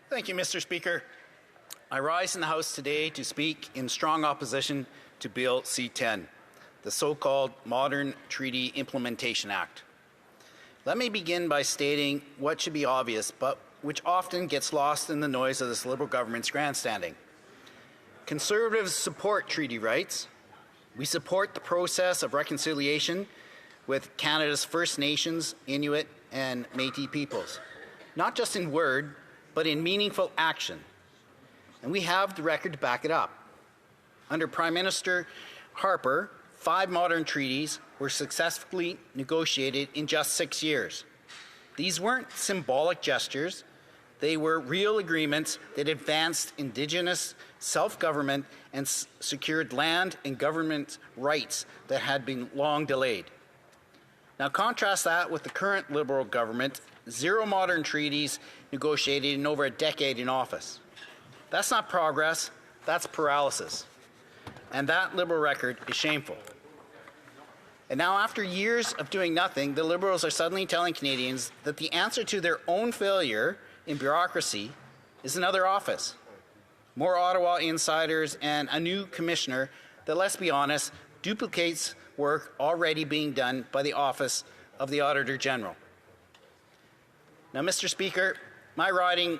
Thank you, Mr. Speaker. I rise in the House today to speak in strong opposition to Bill C-10, the so-called Modern Treaty Implementation Act. Let me begin by stating what should be obvious, but which often gets lost in the noise of this Liberal government's grandstanding. Conservatives support treaty rights. We support the process of reconciliation with Canada's First Nations, Inuit, and Métis peoples, not just in word, but in meaningful action. And we have the record to back it up. Under Prime Minister Harper, 5 modern treaties were successfully negotiated in just 6 years. These weren't symbolic gestures. They were real agreements that advanced Indigenous self-government and secured land and government rights that had been long delayed. Now contrast that with the current Liberal government, 0 modern treaties negotiated in over a decade in office. That's not progress, that's paralysis. And that Liberal record is shameful. And now after years of doing nothing, the Liberals are suddenly telling Canadians that the answer to their own failure in bureaucracy is another office, more Ottawa insiders, and a new commissioner that, let's be honest, duplicates work already being done by the Office of the Auditor General. Now, Mr. Speaker, my riding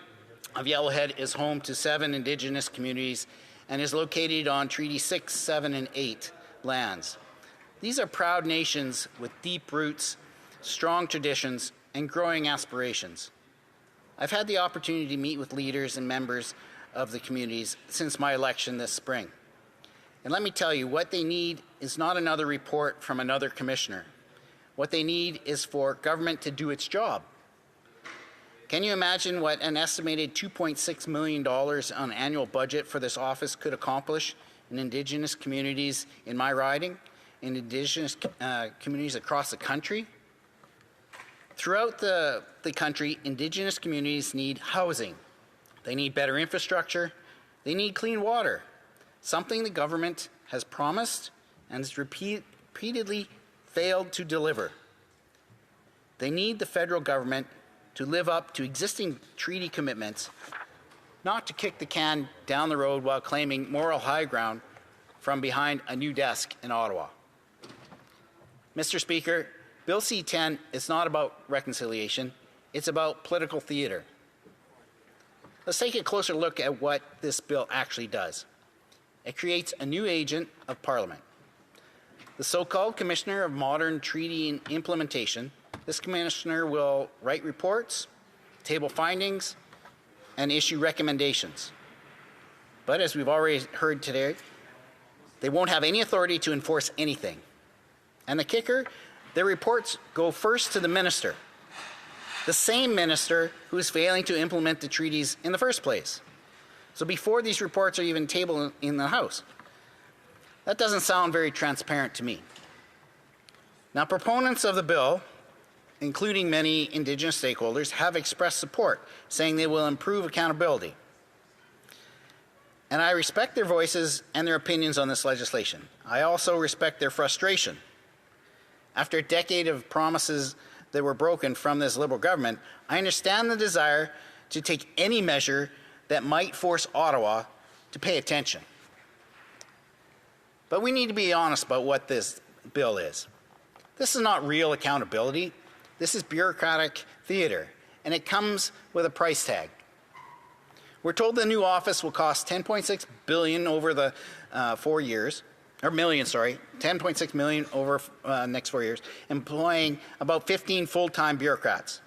of Yellowhead is home to 7 Indigenous communities and is located on Treaty 6, 7, and 8 lands. These are proud nations with deep roots, strong traditions, and growing aspirations. I've had the opportunity to meet with leaders and members of the communities since my election this spring. And let me tell you, what they need is not another report from another commissioner. What they need is for government to do its job. Can you imagine what an estimated $2.6 million on annual budget for this office could accomplish in Indigenous communities in my riding, in Indigenous communities across the country? Throughout the country, Indigenous communities need housing. They need better infrastructure. They need clean water, something the government has promised and has repeatedly failed to deliver. They need the federal government to live up to existing treaty commitments, not to kick the can down the road while claiming moral high ground from behind a new desk in Ottawa. Mr. Speaker, Bill C-10 is not about reconciliation, it's about political theater. Let's take a closer look at what this bill actually does. It creates a new agent of Parliament. The so-called Commissioner of Modern Treaty Implementation. This commissioner will write reports, table findings, and issue recommendations. But as we've already heard today, they won't have any authority to enforce anything. And the kicker, their reports go first to the minister, the same minister who is failing to implement the treaties in the first place. So before these reports are even tabled in the House. That doesn't sound very transparent to me. Now, proponents of the bill, including many Indigenous stakeholders, have expressed support, saying they will improve accountability. And I respect their voices and their opinions on this legislation. I also respect their frustration. After a decade of promises that were broken from this Liberal government, I understand the desire to take any measure that might force Ottawa to pay attention. But we need to be honest about what this bill is. This is not real accountability. This is bureaucratic theater, and it comes with a price tag. We're told the new office will cost $10.6 billion over the 4 years, or million, sorry, $10.6 million over next 4 years, employing about 15 full-time bureaucrats.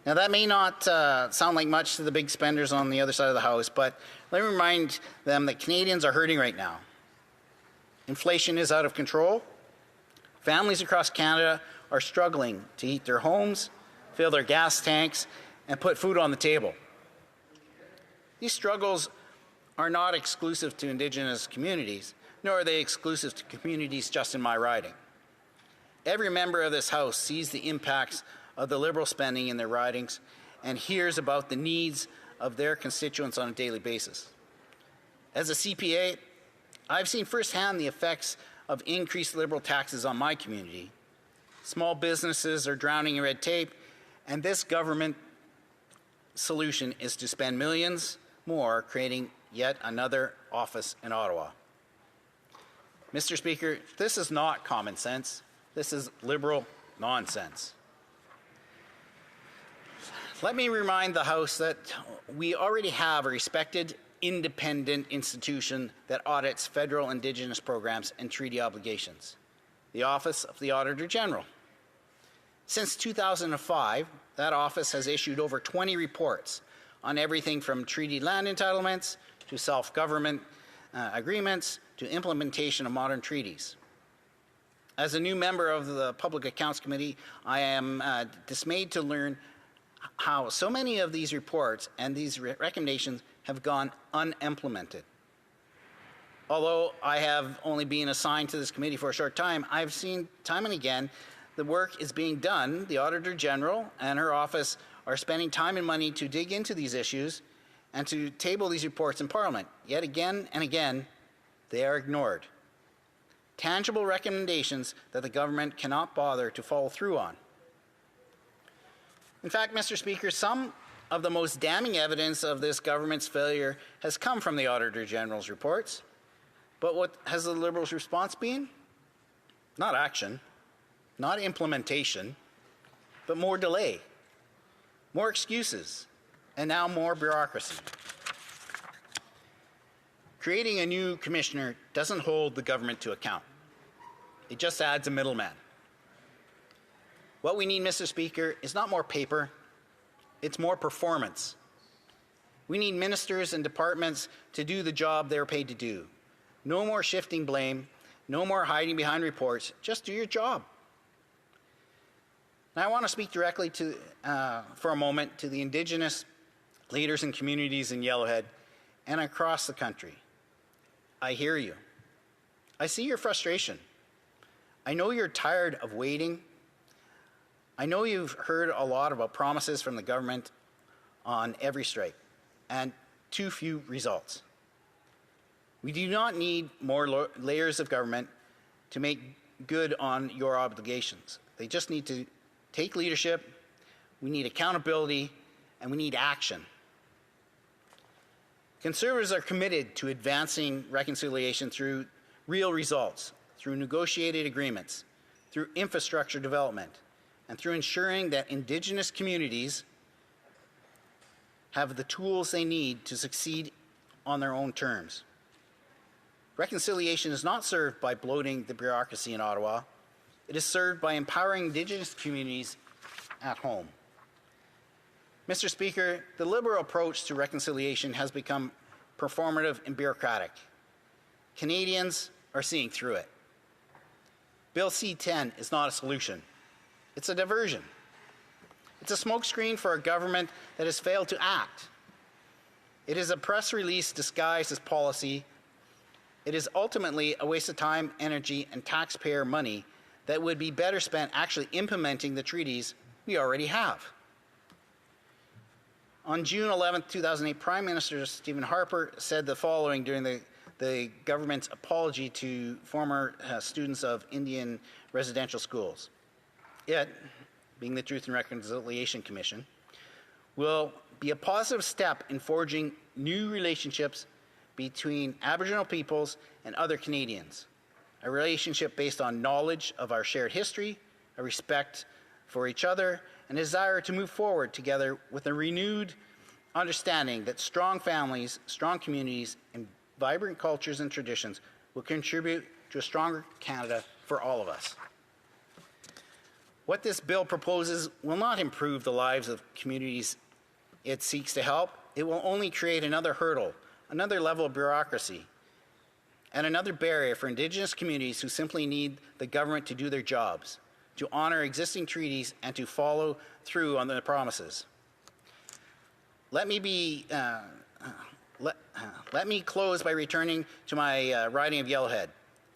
Now that may not sound like much to the big spenders on the other side of the House, but let me remind them that Canadians are hurting right now. Inflation is out of control. Families across Canada are struggling to heat their homes, fill their gas tanks, and put food on the table. These struggles are not exclusive to Indigenous communities, nor are they exclusive to communities just in my riding. Every member of this House sees the impacts of the Liberal spending in their ridings and hears about the needs of their constituents on a daily basis. As a CPA, I've seen firsthand the effects of increased Liberal taxes on my community. Small businesses are drowning in red tape, and this government solution is to spend millions more creating yet another office in Ottawa. Mr. Speaker, this is not common sense. This is Liberal nonsense. Let me remind the House that we already have a respected, independent institution that audits federal Indigenous programs and treaty obligations, the Office of the Auditor General. Since 2005, that office has issued over 20 reports on everything from treaty land entitlements to self-government agreements to implementation of modern treaties. As a new member of the Public Accounts Committee, I am dismayed to learn how so many of these reports and these recommendations have gone unimplemented. Although I have only been assigned to this committee for a short time, I've seen time and again the work is being done. The Auditor General and her office are spending time and money to dig into these issues and to table these reports in Parliament. Yet again and again, they are ignored. Tangible recommendations that the government cannot bother to follow through on. In fact, Mr. Speaker, some of the most damning evidence of this government's failure has come from the Auditor General's reports. But what has the Liberals' response been? Not action, not implementation, but more delay, more excuses, and now more bureaucracy. Creating a new commissioner doesn't hold the government to account. It just adds a middleman. What we need, Mr. Speaker, is not more paper, it's more performance. We need ministers and departments to do the job they're paid to do. No more shifting blame, no more hiding behind reports, just do your job. Now I want to speak directly for a moment to the Indigenous leaders and communities in Yellowhead and across the country. I hear you. I see your frustration. I know you're tired of waiting. I know you've heard a lot about promises from the government on every strike and too few results. We do not need more layers of government to make good on your obligations. They just need to take leadership, we need accountability, and we need action. Conservatives are committed to advancing reconciliation through real results, through negotiated agreements, through infrastructure development, and through ensuring that Indigenous communities have the tools they need to succeed on their own terms. Reconciliation is not served by bloating the bureaucracy in Ottawa. It is served by empowering Indigenous communities at home. Mr. Speaker, the Liberal approach to reconciliation has become performative and bureaucratic. Canadians are seeing through it. Bill C-10 is not a solution. It's a diversion. It's a smokescreen for a government that has failed to act. It is a press release disguised as policy. It is ultimately a waste of time, energy, and taxpayer money that would be better spent actually implementing the treaties we already have. On June 11, 2008, Prime Minister Stephen Harper said the following during the government's apology to former students of Indian residential schools. It, being the Truth and Reconciliation Commission, will be a positive step in forging new relationships between Aboriginal peoples and other Canadians, a relationship based on knowledge of our shared history, a respect for each other, and a desire to move forward together with a renewed understanding that strong families, strong communities, and vibrant cultures and traditions will contribute to a stronger Canada for all of us. What this bill proposes will not improve the lives of communities it seeks to help. It will only create another hurdle, another level of bureaucracy, and another barrier for Indigenous communities who simply need the government to do their jobs, to honor existing treaties, and to follow through on their promises. Let me close by returning to my riding of Yellowhead,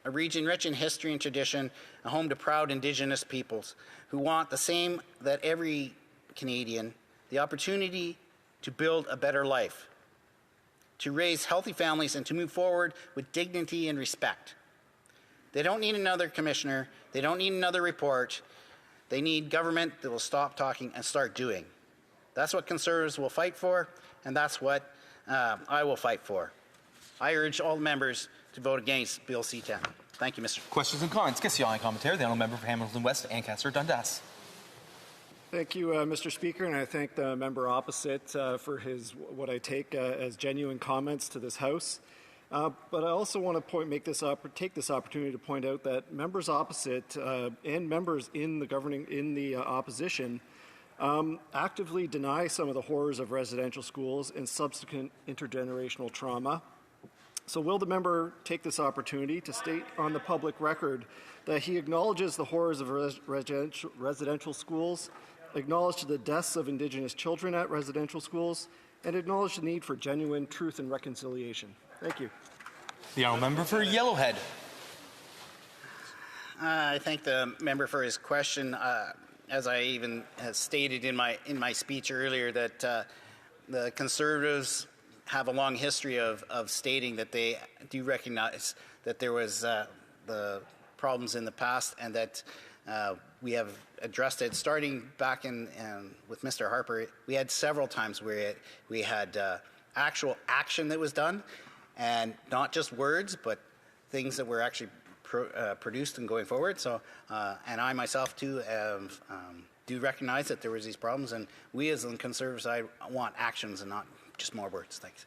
a region rich in history and tradition, a home to proud Indigenous peoples who want the same that every Canadian, the opportunity to build a better life, to raise healthy families, and to move forward with dignity and respect. They don't need another commissioner. They don't need another report. They need government that will stop talking and start doing. That's what Conservatives will fight for, and that's what I will fight for. I urge all members to vote against Bill C-10. Thank you, Mr. Questions and comments? Question en commentaire. The honourable member for Hamilton West, Ancaster Dundas. Thank you, Mr. Speaker, and I thank the member opposite for his what I take as genuine comments to this House. But I also want to take this opportunity to point out that members opposite and members in the opposition actively deny some of the horrors of residential schools and subsequent intergenerational trauma. So will the member take this opportunity to state on the public record that he acknowledges the horrors of residential schools, acknowledge the deaths of Indigenous children at residential schools, and acknowledge the need for genuine truth and reconciliation? Thank you. The honourable member for Yellowhead. I thank the member for his question. As I even stated in my speech earlier, that the Conservatives have a long history of stating that they do recognize that there was the problems in the past, and that we have addressed it. Starting back with Mr. Harper, we had several times where we had actual action that was done, and not just words, but things that were actually produced and going forward. So, and I myself too do recognize that there was these problems, and we as the Conservative side want actions and not just more words. Thanks.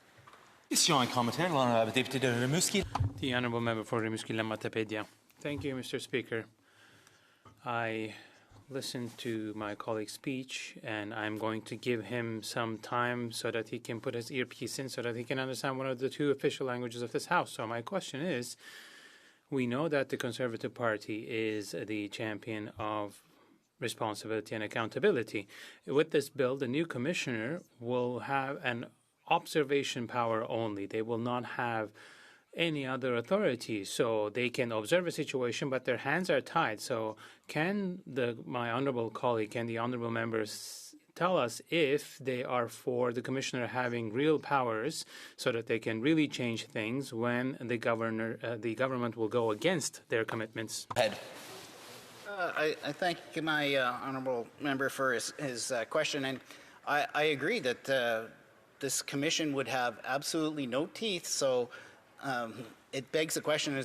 Question en commentaire. L'honourable député de Rimouski. The honourable member for Rimouski-Lamattapedia. Thank you, Mr. Speaker. I listened to my colleague's speech, and I'm going to give him some time so that he can put his earpiece in so that he can understand one of the two official languages of this House. So my question is, we know that the Conservative Party is the champion of responsibility and accountability. With this bill, the new commissioner will have an observation power only. They will not have any other authority, so they can observe a situation, but their hands are tied. So can my honourable colleague, can the honourable members tell us if they are for the commissioner having real powers so that they can really change things when the government will go against their commitments? I thank my honourable member for his question, and I agree that this commission would have absolutely no teeth. So it begs the question: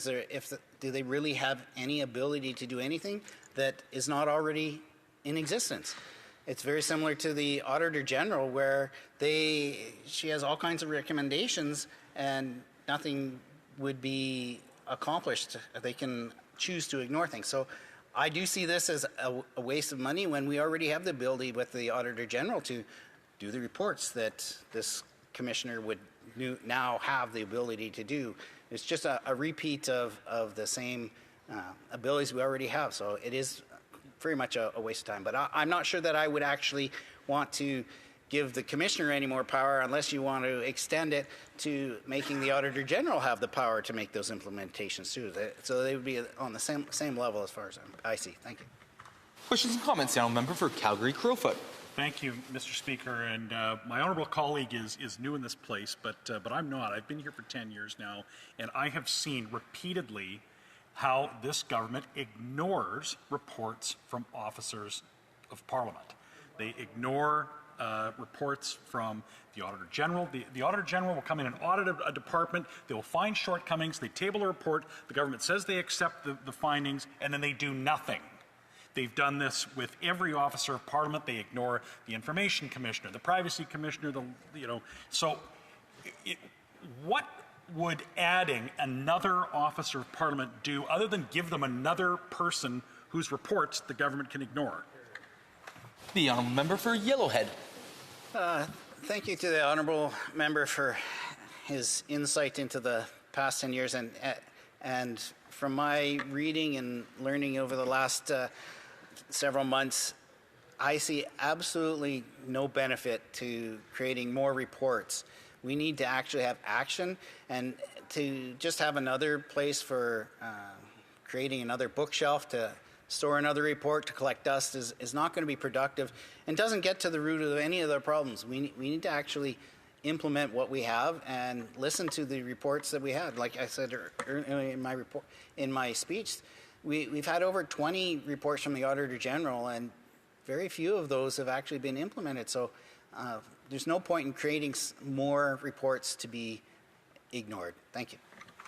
do they really have any ability to do anything that is not already in existence? It's very similar to the Auditor General, where she has all kinds of recommendations and nothing would be accomplished. They can choose to ignore things. So I do see this as a waste of money when we already have the ability with the Auditor General to do the reports that this commissioner would now have the ability to do. It's just a repeat of the same abilities we already have. So it is very much a waste of time. But I'm not sure that I would actually want to give the commissioner any more power unless you want to extend it to making the Auditor General have the power to make those implementations too. So they would be on the same level as far as I see. Thank you. Questions and comments. The honourable member for Calgary Crowfoot. Thank you, Mr. Speaker. And my honourable colleague is new in this place, but I'm not. I've been here for 10 years now, and I have seen repeatedly how this government ignores reports from officers of Parliament. They ignore reports from the Auditor General. The Auditor General will come in and audit a department. They will find shortcomings. They table a report. The government says they accept the findings, and then they do nothing. They've done this with every officer of Parliament. They ignore the Information Commissioner, the Privacy Commissioner. So what would adding another officer of Parliament do other than give them another person whose reports the government can ignore? The honourable member for Yellowhead. Thank you to the honourable member for his insight into the past 10 years. And from my reading and learning over the last several months, I see absolutely no benefit to creating more reports. We need to actually have action, and to just have another place for creating another bookshelf to store another report to collect dust is not going to be productive and doesn't get to the root of any of the problems. We need to actually implement what we have and listen to the reports that we had. Like I said earlier in my speech, we've had over 20 reports from the Auditor General, and very few of those have actually been implemented. So There's no point in creating more reports to be ignored. Thank you.